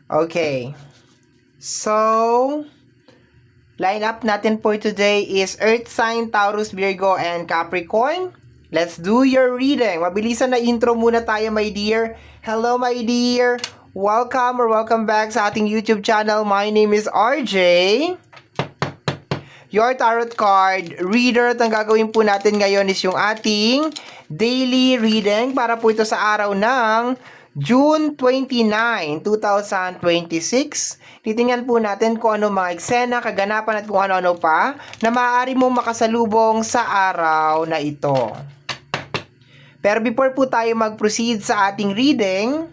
Okay. So, lineup natin for today is Earth sign, Taurus, Virgo, and Capricorn. Let's do your reading. Mabilisan na intro muna tayo, my dear. Hello, my dear. Welcome back sa ating YouTube channel. My name is RJ, your tarot card reader. At ang gagawin po natin ngayon is yung ating daily reading para po ito sa araw ng June 29, 2026. Titingnan po natin kung ano mga eksena, kaganapan at kung ano-ano pa na maaari mong makasalubong sa araw na ito. Pero before po tayo mag-proceed sa ating reading,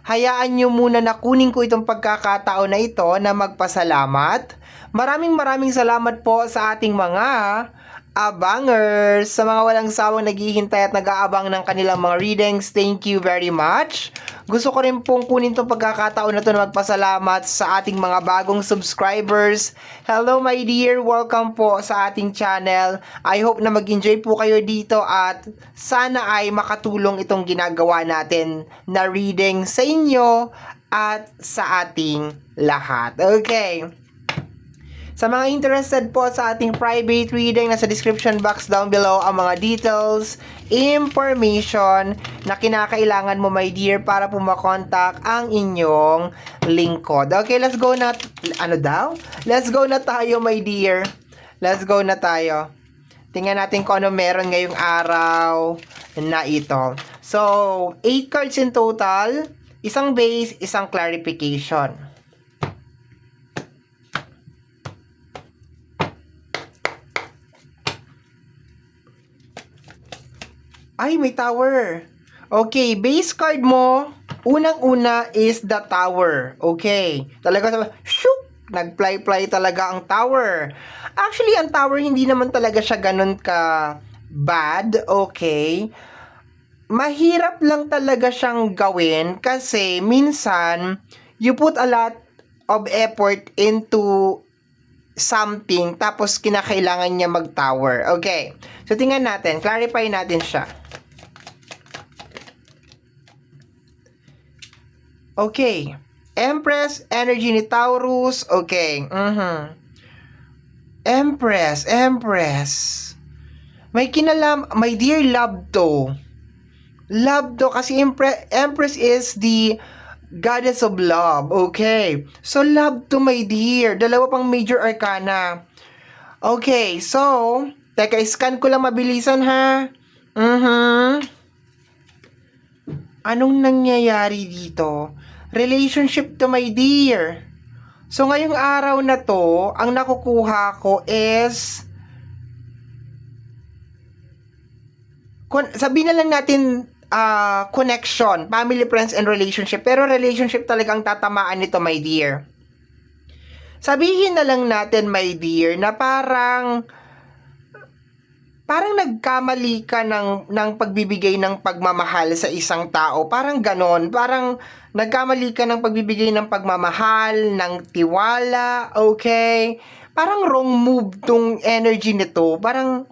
hayaan nyo muna na kunin ko itong pagkakataon na ito na magpasalamat. Maraming salamat po sa ating mga abangers, sa mga walang sawang naghihintay at nag-aabang ng kanilang mga readings. Thank you very much. Gusto ko rin pong kunin itong pagkakataon na ito na magpasalamat sa ating mga bagong subscribers. Hello my dear, welcome po sa ating channel. I hope na mag-enjoy po kayo dito at sana ay makatulong itong ginagawa natin na reading sa inyo at sa ating lahat. Okay. Sa mga interested po sa ating private reading, nasa description box down below ang mga details, information na kinakailangan mo, my dear, para po makontak ang inyong lingkod. Okay, let's go na. Ano daw? Let's go na tayo, my dear. Let's go na tayo. Tingnan natin kung ano meron ngayong araw na ito. So, 8 cards in total, isang base, isang clarification. Ay, may tower. Okay, base card mo, unang-una is the tower. Okay. Talaga, shook! Nag-fly talaga ang tower. Actually, ang tower, hindi naman talaga siya ganun ka bad. Okay. Mahirap lang talaga siyang gawin kasi minsan, you put a lot of effort into something tapos kinakailangan niya mag-tower. Okay. So, tingnan natin. Clarify natin siya. Okay. Empress, energy ni Taurus. Okay. Empress. May kinalam, my dear, love to. Love to kasi Empress is the goddess of love. Okay. So, love to, my dear. Dalawa pang major arcana. Okay. So, teka, scan ko lang mabilisan, ha? Anong nangyayari dito? Relationship to, my dear. So, ngayong araw na to, ang nakukuha ko is sabihin na lang natin connection, family, friends, and relationship. Pero relationship talagang tatamaan nito, my dear. Sabihin na lang natin, my dear, na parang nagkamali ka ng pagbibigay ng pagmamahal sa isang tao. Parang ganon. Parang nagkamali ka ng pagbibigay ng pagmamahal, ng tiwala, okay? Parang wrong move tong energy nito. Parang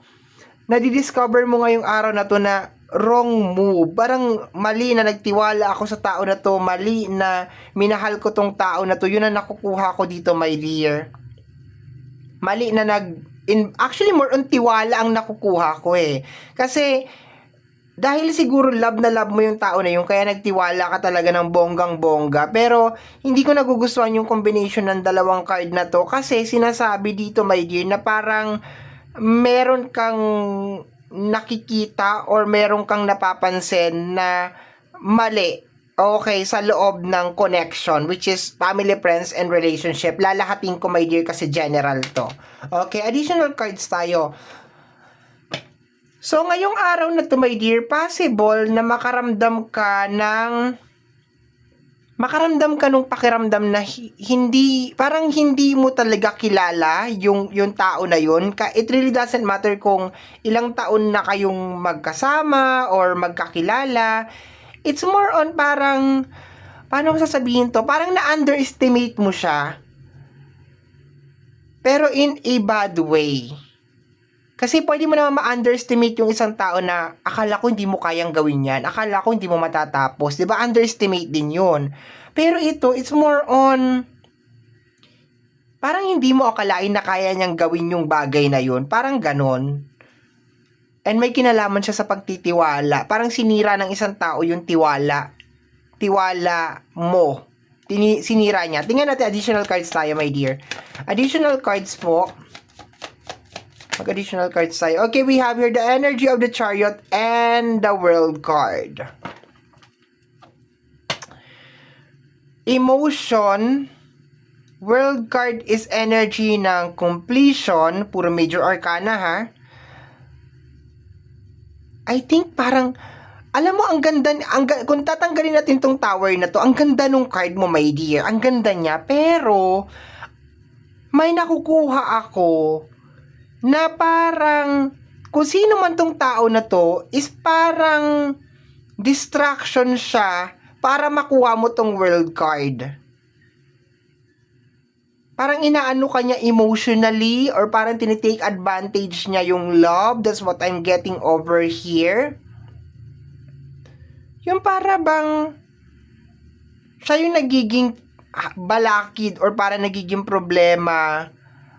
nadidiscover mo ngayong araw na to na wrong move. Parang mali na nagtiwala ako sa tao na to. Mali na minahal ko tong tao na to. Yun ang nakukuha ko dito, my dear. Mali na actually more on tiwala ang nakukuha ko eh. Kasi dahil siguro love na love mo yung tao na yun, kaya nagtiwala ka talaga ng bonggang-bongga. Pero hindi ko nagugustuhan yung combination ng dalawang card na to kasi sinasabi dito, my dear, na parang meron kang nakikita or meron kang napapansin na mali. Okay, sa loob ng connection, which is family, friends, and relationship. Lalahatin ko, my dear, kasi general to. Okay, additional cards tayo. So, ngayong araw na to, my dear, possible na makaramdam ka nung pakiramdam na parang hindi mo talaga kilala yung tao na yun. It really doesn't matter kung ilang taon na kayong magkasama or magkakilala. It's more on parang, paano ko sasabihin to? Parang na-underestimate mo siya. Pero in a bad way. Kasi pwede mo naman ma-underestimate yung isang tao na akala ko hindi mo kayang gawin yan. Akala ko hindi mo matatapos. Diba? Underestimate din yun. Pero ito, it's more on, parang hindi mo akalain na kaya niyang gawin yung bagay na yun. Parang ganon. And may kinalaman siya sa pagtitiwala. Parang sinira ng isang tao yung tiwala. Tiwala mo. Sinira niya. Tingnan natin, additional cards tayo, my dear. Additional cards po. Mag-additional cards tayo. Okay, we have here the energy of the Chariot and the World card. Emotion. World card is energy ng completion. Puro major arcana, ha? I think parang, alam mo, ang ganda, kung tatanggalin natin tong tower na to, ang ganda nung card mo, my dear. Ang ganda niya. Pero, may nakukuha ako na parang, kung sino man tong tao na to, is parang distraction siya para makuha mo tong world card. Parang inaano ka niya emotionally or parang tinitake advantage niya yung love. That's what I'm getting over here. Yung para bang siya yung nagiging balakid or para nagiging problema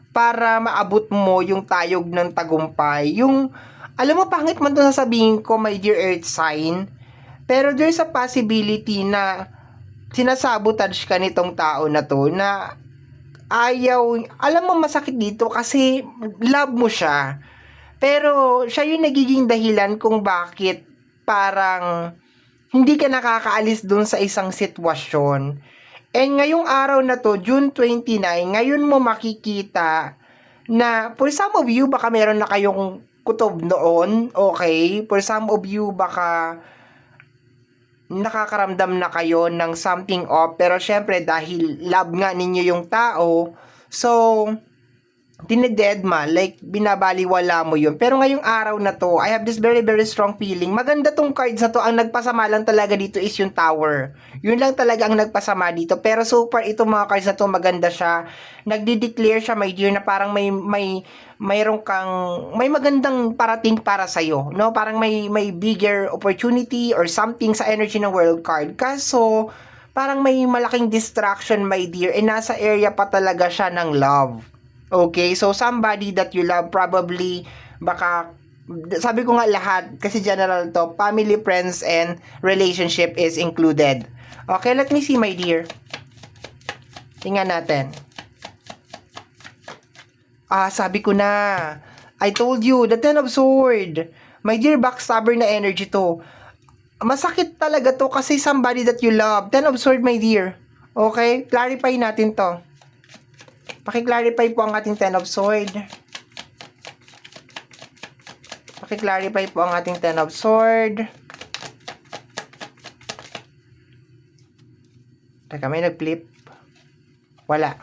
para maabot mo yung tayog ng tagumpay. Yung, alam mo, pangit man ito sasabihin ko, my dear earth sign, pero there's a possibility na sinasabotage ka nitong tao na to na ayaw, alam mo masakit dito kasi love mo siya. Pero siya yung nagiging dahilan kung bakit parang hindi ka nakakaalis dun sa isang sitwasyon. And ngayong araw na to, June 29, ngayon mo makikita na for some of you, baka meron na kayong kutob noon, okay? For some of you, baka nakakaramdam na kayo ng something off. Pero syempre, dahil love nga ninyo yung tao, so dinededma, like binabaliwala mo yun. Pero ngayong araw na to, I have this very very strong feeling. Maganda tong cards na to. Ang nagpasama lang talaga dito is yung tower. Yun lang talaga ang nagpasama dito. Pero so far itong mga cards na to, maganda siya. Nagdi-declare siya, my dear, na parang mayroong kang may magandang parating para sa iyo, no? Parang may bigger opportunity or something sa energy ng world card. Kaso parang may malaking distraction, my dear. Eh nasa area pa talaga siya ng love. Okay, so somebody that you love, probably, baka, sabi ko nga lahat, kasi general to, family, friends, and relationship is included. Okay, let me see, my dear. Tingnan natin. Sabi ko na, I told you, the Ten of Swords. My dear, backstabber na energy to. Masakit talaga to kasi somebody that you love. Ten of Swords, my dear. Okay, clarify natin to. Paki-clarify po ang ating Ten of Swords. Paki-clarify po ang ating Ten of Swords. Teka, may nag-flip. Wala.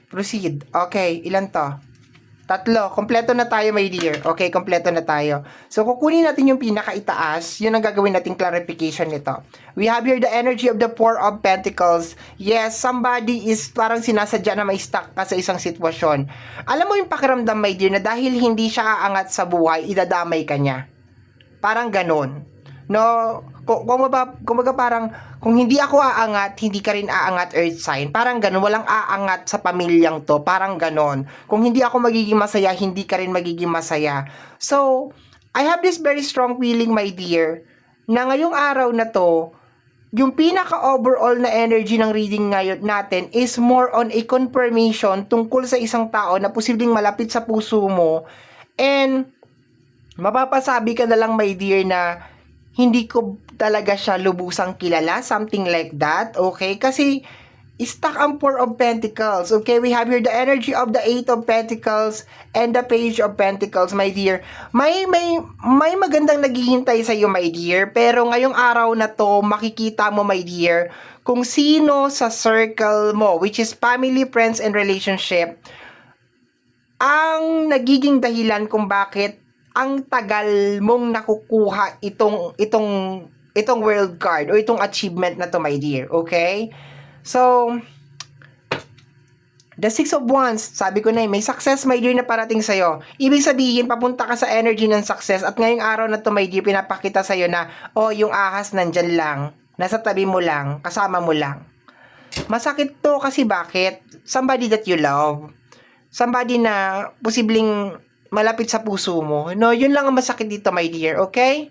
Proceed. Okay, ilan to? 3. Kompleto na tayo, my dear. Okay, kompleto na tayo. So, kukunin natin yung pinakaitaas. Yun ang gagawin nating clarification nito. We have here the energy of the Four of Pentacles. Yes, somebody is parang sinasadya na may stuck ka sa isang sitwasyon. Alam mo yung pakiramdam, my dear, na dahil hindi siya aangat sa buhay, idadamay ka niya. Parang ganon. No, kumbaga parang, kung hindi ako aangat, hindi ka rin aangat, earth sign. Parang ganon, walang aangat sa pamilyang to. Parang ganon. Kung hindi ako magiging masaya, hindi ka rin magiging masaya. So, I have this very strong feeling, my dear, na ngayong araw na to, yung pinaka-overall na energy ng reading ngayon natin is more on a confirmation tungkol sa isang tao na posibleng malapit sa puso mo. And, mapapasabi ka na lang, my dear, na hindi ko talaga siya lubusang kilala, something like that, okay? Kasi, stuck ang Four of Pentacles, okay? We have here the energy of the Eight of Pentacles and the Page of Pentacles, my dear. May magandang naghihintay sa iyo, my dear, pero ngayong araw na to, makikita mo, my dear, kung sino sa circle mo, which is family, friends, and relationship, ang nagiging dahilan kung bakit ang tagal mong nakukuha itong world card o itong achievement na to, my dear. Okay? So, The Six of Wands, sabi ko na may success, my dear, na parating sa'yo. Ibig sabihin, papunta ka sa energy ng success at ngayong araw na to, my dear, pinapakita sa'yo na, yung ahas nandyan lang, nasa tabi mo lang, kasama mo lang. Masakit to kasi bakit? Somebody that you love. Somebody na posibleng malapit sa puso mo. No, yun lang ang masakit dito, my dear, okay?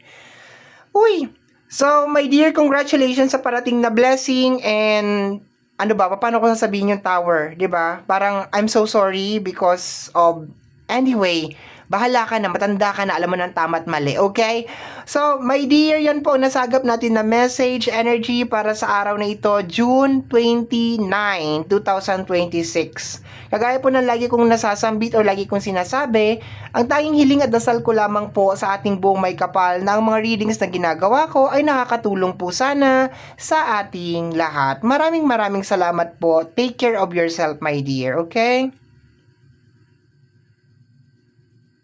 Uy! So, my dear, congratulations sa parating na blessing and ano ba, paano ko sasabihin yung tower, 'di ba? Parang I'm so sorry because of anyway, bahala ka na, matanda ka na, alam mo ng tama at mali, okay? So, my dear, yan po nasagap natin na message energy para sa araw na ito, June 29, 2026. Kagaya po ng lagi kong nasasambit o lagi kong sinasabi, ang tanging hiling at dasal ko lamang po sa ating buong may kapal na ang mga readings na ginagawa ko ay nakakatulong po sana sa ating lahat. Maraming salamat po. Take care of yourself, my dear, okay?